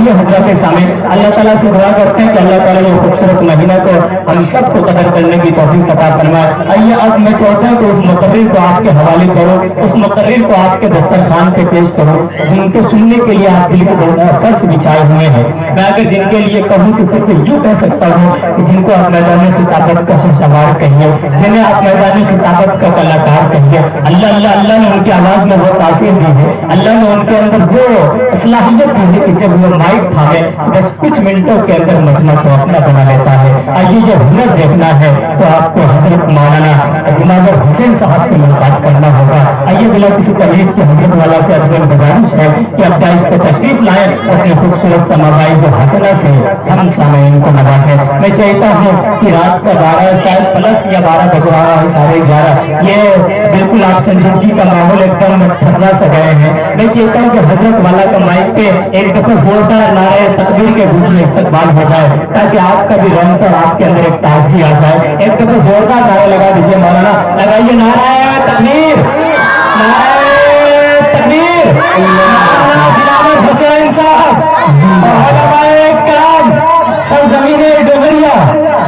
आइए हजरत के सामने अल्लाह ताला से दुआ करते हैं कि अल्लाह ताला ये खूबसूरत महीना को हम सबको कदर करने की तौफीक अता फरमाए। आइए अब मैं चाहता हूँ कि उस मुकर्रिर को आपके हवाले करो, उस मुकर्रिर को आपके दस्तरखान पे पेश करो जिनके सुनने के लिए आप दिल के फर्श बिछाए हुए हैं। मैं अगर जिनके लिए कहूँ तो सिर्फ यूँ कह सकता हूँ कि जिनको आप मैदानी खिताबत का शहसवार कहिए, जिन्हें आप मैदानी खिताबत का कलाकार कहिए। अल्लाह अल्लाह अल्लाह ने उनकी आवाज में वो तासीर दी है, अल्लाह ने उनके अंदर वो सलाहियत दी है कि जब वो माइक थामे बस कुछ मिनटों के अंदर मजमा को अपना बना लेता है। आइए जब हुनर देखना है तो आपको हजरत मौलाना जुनागढ़ हुसैन साहब से मुलाकात करना होगा। आइए बिना किसी तकलीफ के हजरत वाला से अफजल गुजारिश है कि अब इस पर तशरीफ लाए अपने खूबसूरत समावाइज और हसना से हम सामईन को नवाजें। मैं चाहता हूँ कि रात का 12 शायद प्लस या 12 बज रहा है, 11:30, ये बिल्कुल आप संजीदगी का माहौल एकदम ठहरा सा गए हैं। मैं चाहता हूँ कि हजरत वाला का माइक पे एक दफा जोरदार नारे तकबीर के बीच में इस्तकबाल हो जाए ताकि आपका भी रंग और आपके अंदर एक ताजगी आ जाए। एक दफा जोरदार नारे लगा दीजिए मौलाना, लगाइए नारे तकबीर, नारे तकबीर। जुनागढ़ हुसैन साहब सरजमीने डोगरिया,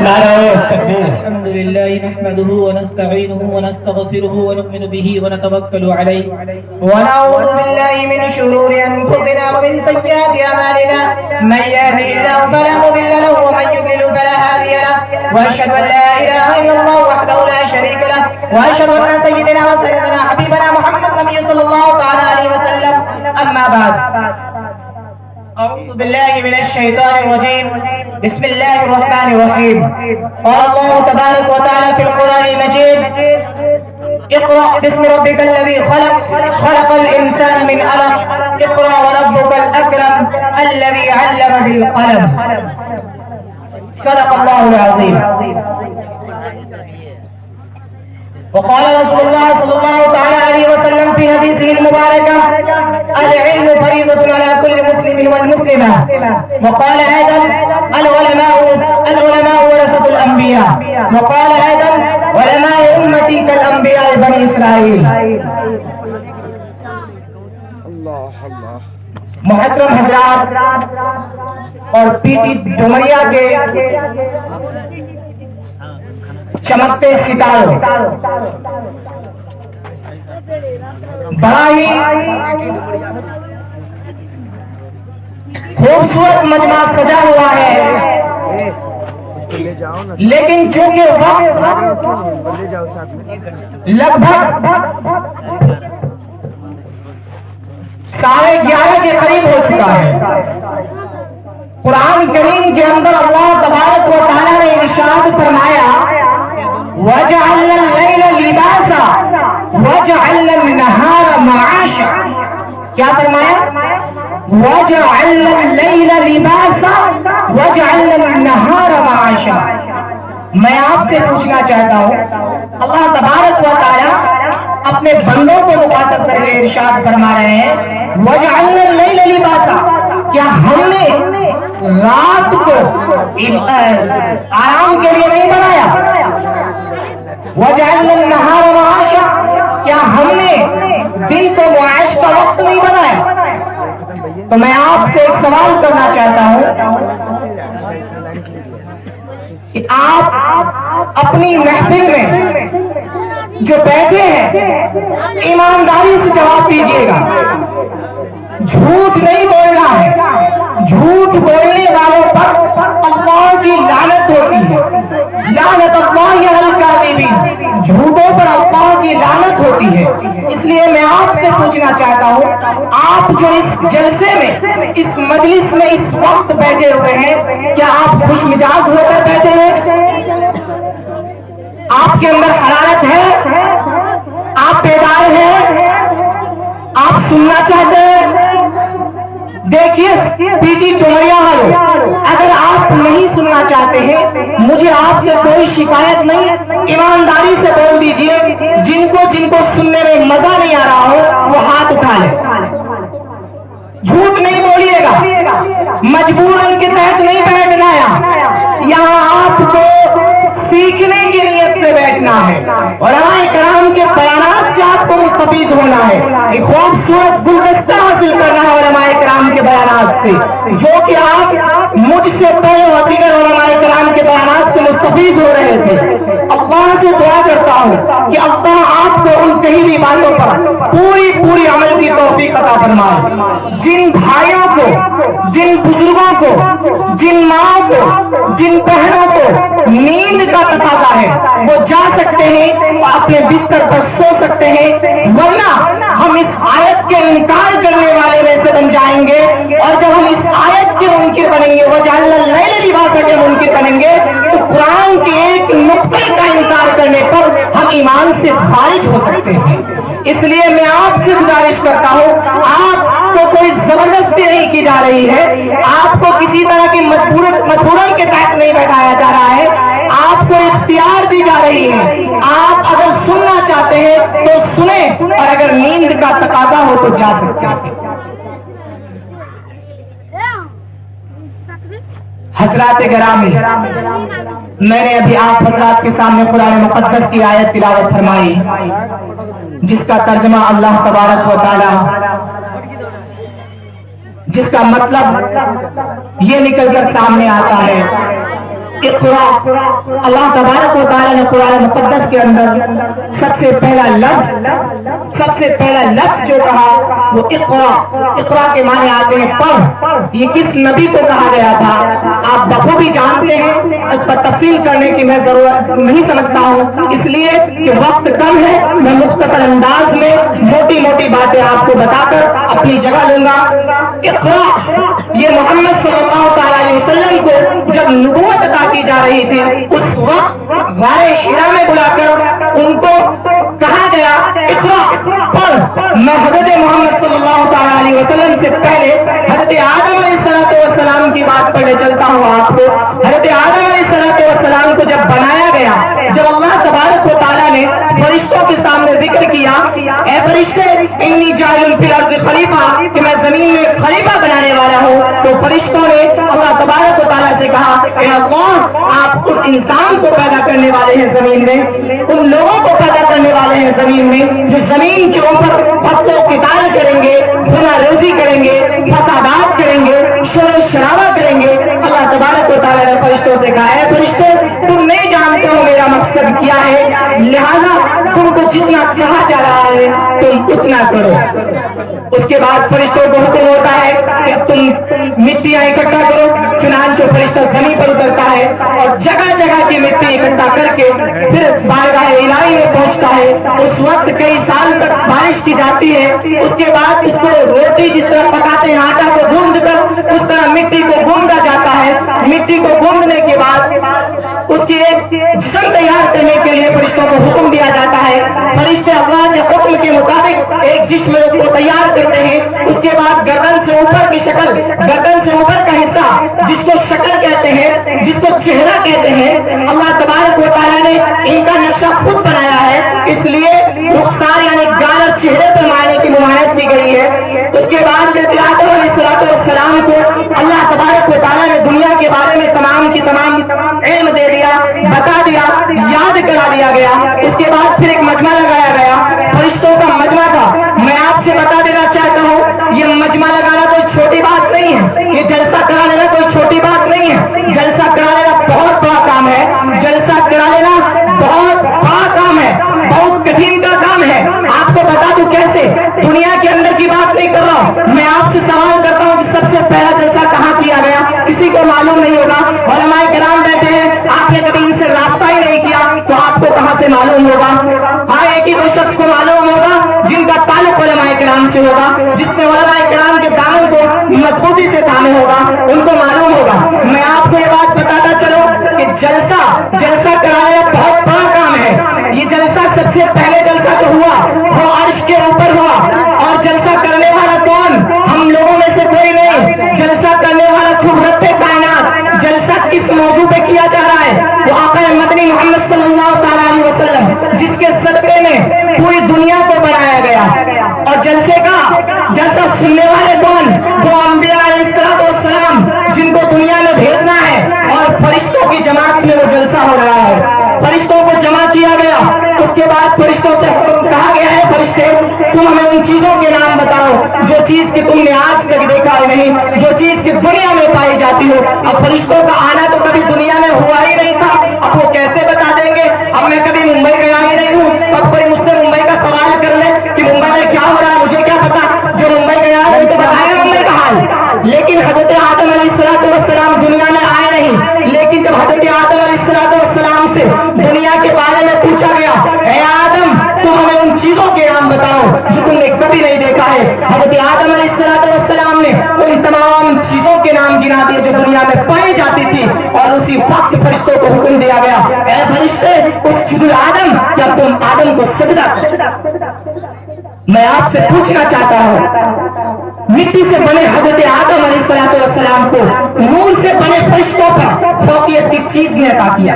नारे तकबीर। अल्हम्दुलिल्लाह नहमदुहु व नस्तईनुहु व नस्तगफिरुहु व नु'मिनु बिही व नतवक्कलु अलैहि व नऊज़ु बिल्लाहि मिन शुरूरि अनफुसिना व मिन सय्यिआति अमालिना मन यहदिहिल्लाहु फला मुदिल्ल लहु व मन युद्लिल फला हादिय लहु व अशहदु अन ला इलाहा इल्लल्लाह वहदहु ला शरीका लहु व अशहदु अन्न सय्यिदना व सय्यदना हबीबना मुहम्मद नबी सल्लल्लाहु तआला अलैहि वसल्लम। अम्मा बाद, अऊज़ु बिल्लाहि मिनश शैतानिर रजीम, बिस्मिल्लाहिर रहमानिर रहीम। और अल्लाह तबारक व तआला फिल कुरानिल मजीद, इक़रा बिस्मि रब्बिकल लज़ी खलक़, खलक़ल इंसाना मिन अलक़, इक़रा व रब्बुकल अकरम, अल्लज़ी अल्लम बिल क़लम। सदक़ल्लाहुल अज़ीम। وقال رسول الله صلى الله تعالى عليه وسلم في حديثه المباركة: العلم فريضة على كل مسلم والمسلمة. وقال أيضا: العلماء ورثة الأنبياء. وقال أيضا: علماء أمتي كالأنبياء بني إسرائيل. محترم حضرات اور پی ٹی ڈومریا کے چمکتے ستاروں، بڑا ہی خوبصورت مجمع سجا ہوا ہے، لیکن چونکہ وقت لگ بھگ 11:30 کے قریب ہو چکا ہے۔ قرآن کریم کے اندر اللہ تبارک و تعالیٰ نے ارشاد فرمایا: وَجَعَلْنَا اللَّيْلَ لِبَاسًا وَجَعَلْنَا النَّهَارَ مَعَاشًا۔ کیا فرمایا؟ وَجَعَلْنَا اللَّيْلَ لِبَاسًا وَجَعَلْنَا النَّهَارَ مَعَاشًا۔ میں آپ سے پوچھنا چاہتا ہوں، اللہ تبارک و تعالیٰ اپنے بندوں کو مخاطب کر کے ارشاد فرما رہے ہیں: وَجَعَلْنَا اللَّيْلَ لِبَاسًا، کیا ہم نے رات کو آرام کے لیے نہیں بنایا؟ وَجَعَلْنَا النَّهَارَ مَعَاشًا، کیا ہم نے دن کو معاش کا وقت نہیں بنایا؟ تو میں آپ سے ایک سوال کرنا چاہتا ہوں کہ آپ اپنی محفل میں جو بیٹھے ہیں ایمانداری سے جواب دیجیے گا، جھوٹ نہیں بولنا ہے۔ جھوٹ بولنے والوں پر اللہ کی لعنت ہوتی ہے، لعنت اللہ علی الکاذبین، جھوٹوں پر اللہ کی لعنت ہوتی ہے۔ اس لیے میں آپ سے پوچھنا چاہتا ہوں، آپ جو اس جلسے میں، اس مجلس میں اس وقت بیٹھے ہوئے ہیں، کیا آپ خوش مزاج ہو کر بیٹھے ہیں؟ آپ کے اندر حرارت ہے؟ آپ بیدار ہیں؟ آپ سننا چاہتے ہیں؟ دیکھیے پی ٹی ڈومریا والوں، اگر آپ نہیں سننا چاہتے ہیں، مجھے آپ سے کوئی شکایت نہیں، ایمانداری سے بول دیجئے۔ جن کو سننے میں مزہ نہیں آ رہا ہو وہ ہاتھ اٹھا لے۔ جھوٹ نہیں بولیے گا، مجبوراً کے تحت نہیں بیٹھنا ہے، یہاں آپ کو سیکھنے کی نیت سے بیٹھنا ہے، علماء کرام کے بیانات سے آپ کو मुस्तफीज होना है, एक खूबसूरत गुलदस्ता हासिल करना है उलमाए किराम के बयानात से, जो कि आप मुझसे पहले और दीगर उलमाए किराम के बयानात से मुस्तफीज हो रहे थे। अल्लाह से दुआ करता हूँ कि अल्लाह आपको उन कही हुई बातों पर पूरी पूरी अमल की तौफीक अता फरमाए। जिन भाइयों को, जिन बुजुर्गों को, जिन माओ को, जिन बहनों को नींद का तकाजा है, वो जा सकते हैं और अपने बिस्तर पर सो सकते हैं, वरना हम इस आयत के इनकार करने वाले में से बन जाएंगे। और जब हम इस आयत के मुनकिर बनेंगे, वो जअलना लैल लिबासा के मुनकिर बनेंगे, तो कुरान के एक नुक्ते का इनकार करने पर हम ईमान से खारिज हो सकते हैं। इसलिए मैं आपसे गुजारिश करता हूँ, आपको कोई जबरदस्ती नहीं की जा रही है, आपको किसी तरह की मजबूरन के तहत नहीं बैठाया जा रहा है, आपको इख्तियार दी जा रही है। आप अगर सुनना चाहते हैं तो सुने, और अगर नींद का तकाजा हो तो जा सकते हैं। हजरात गिरामी, मैंने अभी आप हजरात के सामने कुरान मुकद्दस की आयत तिलावत फरमाई, जिसका तर्जुमा अल्लाह तबारक व तआला, जिसका मतलब ये निकलकर सामने आता है, इक़रा। अल्लाह तबारक व तआला ने कुरान मुकद्दस के अंदर सबसे पहला लफ्ज जो कहा वो इक़रा। इक़रा के माने आते हैं पढ़। ये किस नबी को कहा गया था आप बखूबी जानते हैं, इस पर तफसील करने की मैं जरूरत नहीं समझता हूँ, इसलिए कि वक्त कम है। मैं मुख्तसर अंदाज में मोटी मोटी बातें आपको बताकर अपनी जगह लूंगा। इक़रा ये मोहम्मद सल्लल्लाहु अलैहि वसल्लम को जब नबूवत अता की जा रही थी, उस वक्त गारे हिरा में बुलाकर उनको कहा गया इक़रा पढ़। मैं हज़रत मोहम्मद सल्लल्लाहु अलैहि वसल्लम से पहले हज़रत आदम अलैहिस्सलाम की बात पढ़ने चलता हूँ आपको। हज़रत आदम अलैहिस्सलाम को जब बनाया गया, जब अल्लाह तबारक व तआला ने फरिश्तों के सामने जिक्र किया, ए फरिश्ते इन्नी जाइलुन फिल अर्ज़ि खलीफा, कि मैं जमीन में खलीफा बनाने वाला हूँ, तो फरिश्तों ने अल्लाह तबारक व तआला से कहा, ए अल्लाह आप उस इंसान को पैदा करने वाले हैं जमीन में, उन लोगों को पैदा करने वाले हैं जमीन में जो जमीन के ऊपर फतवा किताल करेंगे, गुनाह रोजी करेंगे, फसादात करेंगे, शोर शराबा करेंगे। अल्लाह तबारक व तआला ने फरिश्तों से कहा, है फरिश्ते तुम नहीं जानते हो मेरा मकसद क्या है, लिहाजा तुमको जितना कहा जा रहा है तुम उतना करो। उसके बाद फरिश्तों को हुक्म होता है कि तुम मिट्टियां इकट्ठा करो। चुनांचो फरिश्ता जमीन पर उतरता है और जगह जगह की मिट्टी इकट्ठा करके फिर बारगाह इलाही में पहुंचता है। उस वक्त कई साल तक बारिश की जाती है। उसके बाद उसको रोटी जिस तरह पकाते हैं आटा को गूंद कर, उस तरह मिट्टी को गूंदा जाता है। मिट्टी को गूंदने के बाद उसकी एक जिस्म तैयार करने के लिए फरिश्तों को हुक्म दिया जाता है। फरिश्ते अल्लाह के हुक्म के मुताबिक एक जिस्म को तैयार करते हैं। उसके बाद गर्दन से ऊपर की शक्ल, गर्दन से ऊपर का हिस्सा जिसको शक्ल कहते हैं, जिसको चेहरा कहते हैं, अल्लाह तबारक व तआला ने इनका नक्शा खुद बनाया है, इसलिए रुखसार यानी गाल और चेहरे पर मायने की मुमायत की गई है। उसके बाद आदम अलैहिस्सलाम को अल्लाह तबारक व तआला ने दुनिया के बारे में तमाम की तमाम इल्म दे दिया, बता दिया, याद करा दिया गया। उसके बाद फिर एक मजमा लगाया गया, फरिश्तों का मजमा था। मैं आपसे बता देना चाहता हूँ, ये मजमा लगाना कोई छोटी बात नहीं है, ये जलसा करा लेना कोई छोटी बात नहीं है। जलसा करा लेना बहुत बड़ा काम है, जलसा करा लेना बहुत बड़ा काम है, बहुत कठिन का काम है। आपको बता दूं कैसे, दुनिया के अंदर की बात नहीं कर रहा हूँ, मैं आपसे सवाल करता हूँ कि सबसे पहला जलसा कहाँ किया गया, किसी को मालूम नहीं होगा। उलमाए किराम बैठे हैं, आपने कभी इनसे राब्ता ही नहीं किया, तो आपको कहाँ से मालूम होगा। हाँ, एक ही दो शख्स को मालूम होगा जिनका ताल्लुक उलमाए किराम से होगा, जिसने उलमाए किराम के दामन को मजबूती से थामे होगा, उनको मालूम होगा। मैं आपको ये बात बताता चलो कि जलसा कराना बहुत बड़ा काम है। ये जलसा सबसे पहले जलसा जो हुआ वो अर्श के ऊपर हुआ, और जलसा करने वाला कौन, हम लोगों में से कोई नहीं। जलसा करने वाला खुद रब्बे कायनात। जलसा किस मौजू पे किया जा रहा है, वो आका मदनी मोहम्मद सल्लल्लाहु अलैहि वसल्लम, जिसके सदक़े में पूरी दुनिया को बनाया गया। और जलसा सुनने वाले कौन, वो अंबिया अलैहिस्सलाम, जिनको दुनिया में भेजना है, और फरिश्तों की जमात में वो जलसा हो रहा है। फरिश्तों को जमा किया गया, उसके बाद फरिश्तों से हुक्म कहा गया है, फरिश्ते तुम हमें उन चीजों के नाम बताओ जो चीज की तुमने आज तक देखा ही नहीं, जो चीज की दुनिया में पाई जाती हो। अब फरिश्तों का आना तो कभी दुनिया में हुआ ही नहीं था, अब वो कैसे बता देंगे? अब मैं कभी मुंबई गया ही नहीं हूँ, अब कोई मुझसे मुंबई का सवाल कर ले कि मुंबई में क्या हो रहा है, मुझे क्या पता? जो मुंबई गया है वही तो बताएगा मुंबई का हाल। लेकिन हजरत आदम अलैहिस्सलाम दुनिया में आए नहीं, लेकिन जब हजरत आदम अलैहिस्सलाम से दुनिया के बारे में पूछा गया, ऐ आदम तुम हमें उन चीजों के नाम बताओ जो तुमने कभी नहीं देखा है, हजरत आदम अलैहिस्सलाम ने उन तमाम चीजों के नाम गिना दिए जो दुनिया में पाई जाती थी। और उसी वक्त फरिश्तों को हुक्म दिया गया, ऐ फरिश्ते उसजुदु आदम, क्या तुम आदम को सजदा करो। मैं आपसे पूछना चाहता हूं, मिट्टी से बने हजरत आदम अलैहिस्सलाम को नूर से बने फरिश्तों पर फौकियत किस चीज ने अता किया?